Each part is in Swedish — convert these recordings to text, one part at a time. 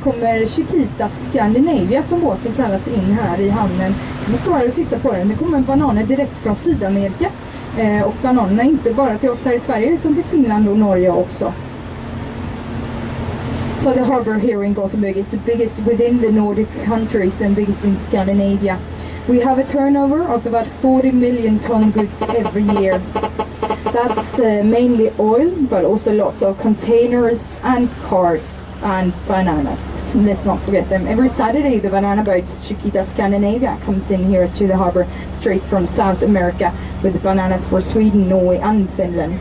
kommer Chiquita Scandinavia, som båten kallas, in här i hamnen. Vi står här och tittar på den. Det kommer bananer direkt från Sydamerika. Och bananerna inte bara till oss här i Sverige utan till Finland och Norge också. So the harbour here in Gothenburg is the biggest within the Nordic countries and biggest in Scandinavia. We have a turnover of about 40 million ton goods every year. That's mainly oil, but also lots of containers and cars and bananas. Let's not forget them. Every Saturday the banana boat Chiquita Scandinavia comes in here to the harbour straight from South America with bananas for Sweden, Norway and Finland.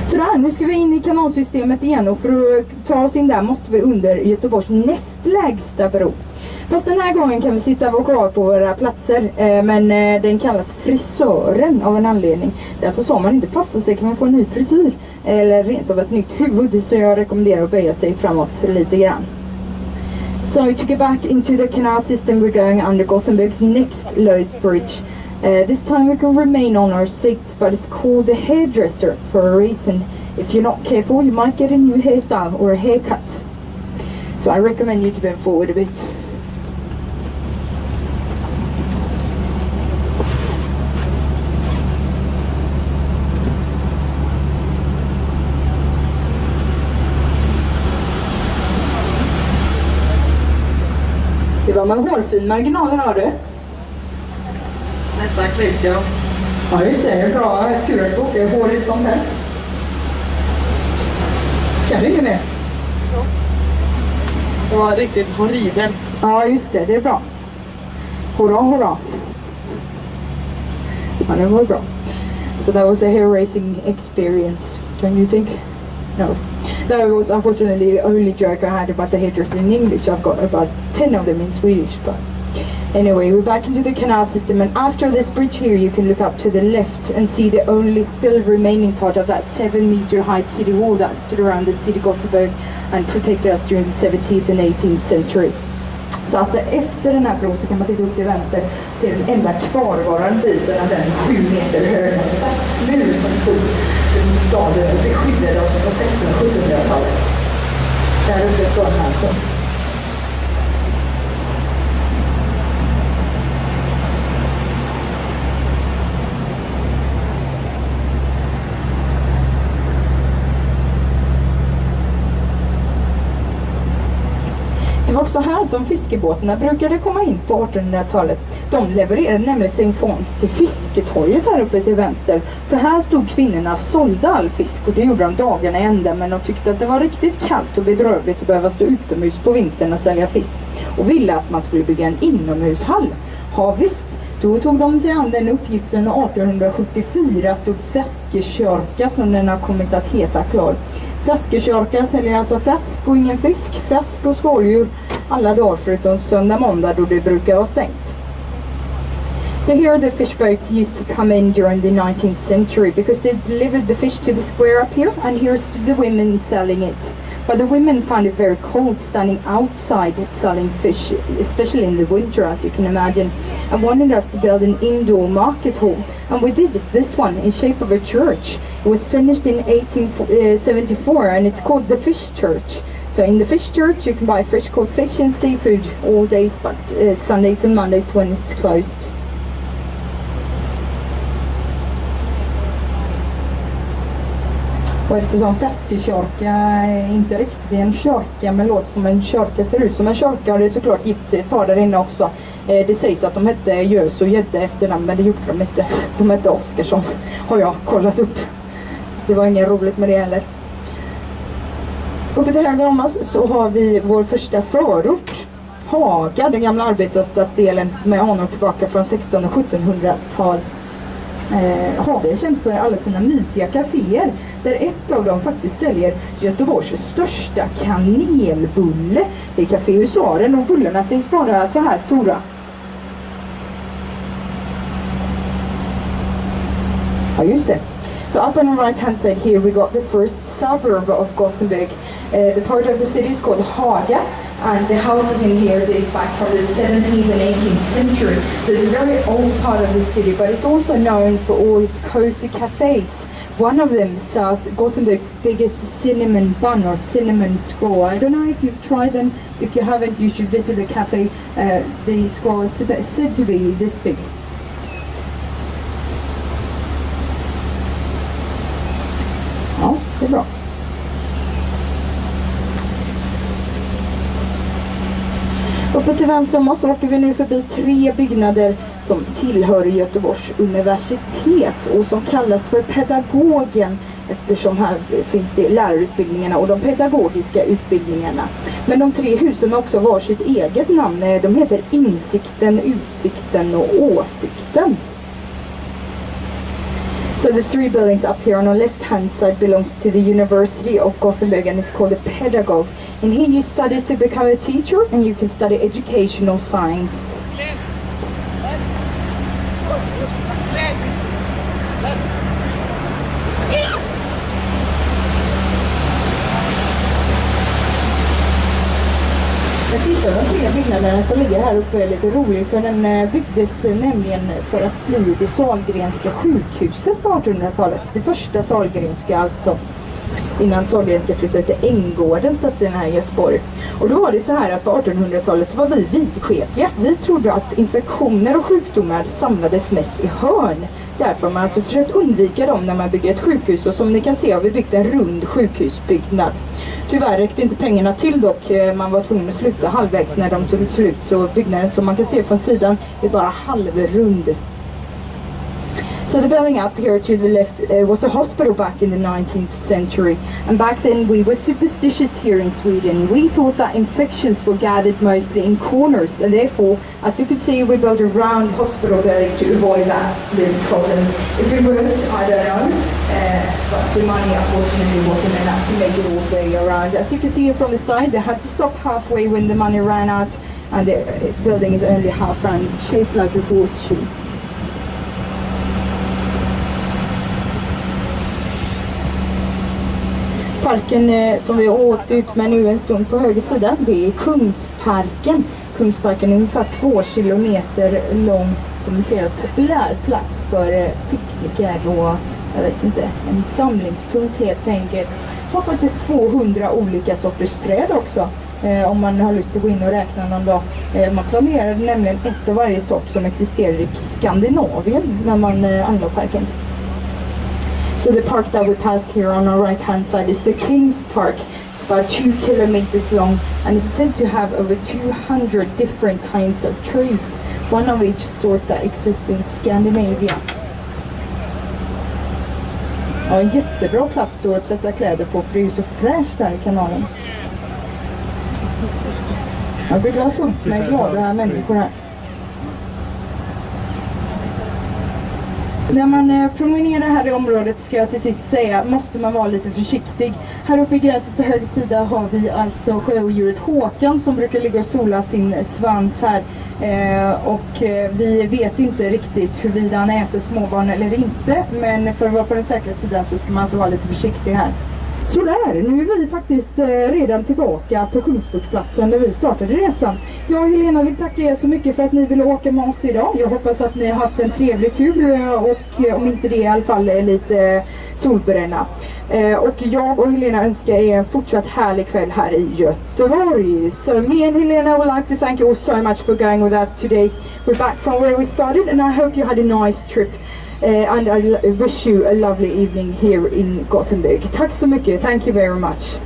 Sådär, nu ska vi in i kanalsystemet igen, och för att ta oss in där måste vi under Göteborgs näst lägsta bro. Fast den här gången kan vi sitta och kvar på våra platser, men den kallas frisören av en anledning. Det är alltså så man inte passar sig kan man få en ny frisyr eller rent av ett nytt huvud, så jag rekommenderar att böja sig framåt lite grann. So to get back into the canal system, we're going under Gothenburg's next lowest bridge. This time we can remain on our seats, but it's called the hairdresser for a reason. If you're not careful, you might get a new hairstyle or a haircut. So I recommend you to bend forward a bit. Det var med hårfin marginaler, har du? Nästan klippt, ja. Ja, just det. Det är bra tur att åka horisontellt. Kan du inte mer? Ja. Det var riktigt horribelt. Ja, just det. Det är bra. Hurra, hurra. Ja, det var bra. So that was a hair racing experience, don't you think? No. That was unfortunately the only joke I had about the hairdresser in English. I've got about 10 of them in Swedish, but anyway, we're back into the canal system, and after this bridge here you can look up to the left and see the only still remaining part of that 7-meter high city wall that stood around the city Gothenburg and protected us during the 17th and 18th century. Så alltså efter den här bron så kan man titta upp till vänster och se den enda kvarvarande biten av den 7 meter höga stadsmur som stod runt staden och beskyddade oss på 1600- och 1700-talet. Där uppe står den alltså. Det var också här som fiskebåtarna brukade komma in på 1800-talet. De levererade nämligen sin fångst till fisketorget här uppe till vänster. För här stod kvinnorna och sålde all fisk, och det gjorde de dagarna i ända, men de tyckte att det var riktigt kallt och bedrövligt att behöva stå utomhus på vintern och sälja fisk. Och ville att man skulle bygga en inomhushall. Ja visst, då tog de sig an den uppgiften, och 1874 stod Feskekörka, som den har kommit att heta, klar. Feskekörka säljer alltså fäsk och ingen fisk, fäsk och skaldjur alla dagar förutom söndag måndag då det brukar vara stängt. So here the fish boats used to come in during the 19th century because they delivered the fish to the square up here, and here's the women selling it. But the women found it very cold standing outside selling fish, especially in the winter, as you can imagine, and wanted us to build an indoor market hall. And we did this one in shape of a church. It was finished in 1874, and it's called the Fish Church. So in the Fish Church you can buy fresh caught fish and seafood all days, but Sundays and Mondays when it's closed. Och eftersom Feskekörka inte riktigt är en körka men låter som en körka, ser ut som en körka, och det är såklart gift sig ett par där inne också. Det sägs att de hette Gös och Gädde efter namn, men det gjorde de inte. De hette Oskarsson, har jag kollat upp. Det var inget roligt med det heller. Uppe till höger om oss så har vi vår första förort, Haga, den gamla arbetarstadsdelen med anor tillbaka från 1600- och 1700-tal. Haga är känt för alla sina mysiga kaféer, där ett av dem faktiskt säljer Göteborgs största kanelbulle. Det är Café Husaren, och bullarna sägs vara så här stora. Ja, just det. So up on the right hand side here we got the first suburb of Gothenburg. The part of the city is called Haga, and the houses in here dates back from the 17th and 18th century. So it's a very old part of the city, but it's also known for all its cozy cafes. One of them sells Gothenburg's biggest cinnamon bun or cinnamon scroll. I don't know if you've tried them. If you haven't, you should visit the cafe. The scroll is said to be this big. Ja, det är bra. Uppe till vänster om oss åker vi nu förbi 3 byggnader som tillhör Göteborgs universitet och som kallas för pedagogen, eftersom här finns det lärarutbildningarna och de pedagogiska utbildningarna. Men de 3 husen har också var sitt eget namn. De heter Insikten, Utsikten och Åsikten. So the 3 buildings up here on the left-hand side belongs to the University of Gothenburg and it's called the Pedagog. And here you study to become a teacher and you can study educational science. Den sista av de 3 byggnaderna som ligger här uppe är lite rolig, för den byggdes nämligen för att bli det Sahlgrenska sjukhuset på 1800-talet. Det första Sahlgrenska alltså, innan Sahlgrenska flyttade till Änggården, stadsdelen här i Göteborg. Och då var det så här att på 1800-talet så var vi vidskepliga. Vi trodde att infektioner och sjukdomar samlades mest i hörn. Därför har man alltså försökt undvika dem när man bygger ett sjukhus, och som ni kan se har vi byggt en rund sjukhusbyggnad. Tyvärr räckte inte pengarna till dock, man var tvungen att sluta halvvägs när de tog slut, så byggnaden som man kan se från sidan är bara halvrund. So the building up here to the left was a hospital back in the 19th century, and back then we were superstitious here in Sweden. We thought that infections were gathered mostly in corners, and therefore, as you can see, we built a round hospital building to avoid that little problem. If it worked, I don't know, but the money unfortunately wasn't enough to make it all the way around. As you can see from the side, they had to stop halfway when the money ran out, and the building is only half round. It's shaped like a horseshoe. Parken som vi har åkt ut med nu en stund på höger sida, det är Kungsparken. Kungsparken är ungefär 2 kilometer lång, som ni ser, en populär plats för picknickar och jag vet inte, en samlingspunkt helt enkelt. Har faktiskt 200 olika sorters träd också, om man har lust att gå in och räkna någon dag. Man planerade nämligen ett av varje sort som existerar i Skandinavien när man anlade parken. So the park that we passed here on our right hand side is the King's Park. It's about 2 kilometers long and it's said to have over 200 different kinds of trees, one of each sort that exists in Scandinavia. Ja, en jättebra plats att tvätta kläder på, för det är ju så fräscht där i kanalen. Jag brukar vara fullt med glada människor här. När man promenerar här i området, ska jag till sist säga, måste man vara lite försiktig. Här uppe i gräset på höger sida har vi alltså sjöodjuret Håkan som brukar ligga och sola sin svans här. Och vi vet inte riktigt huruvida han äter småbarn eller inte. Men för att vara på den säkra sidan så ska man alltså vara lite försiktig här. Så där, nu är vi faktiskt redan tillbaka på Kungsportsplatsen där vi startade resan. Jag och Helena vill tacka er så mycket för att ni ville åka med oss idag. Jag hoppas att ni har haft en trevlig tur och om inte det i alla fall är lite solbränna. Och jag och Helena önskar er en fortsatt härlig kväll här i Göteborg. So me and Helena would like to thank you all so much for going with us today. We're back from where we started and I hope you had a nice trip. And I wish you a lovely evening here in Gothenburg. Tack så mycket. Thank you very much.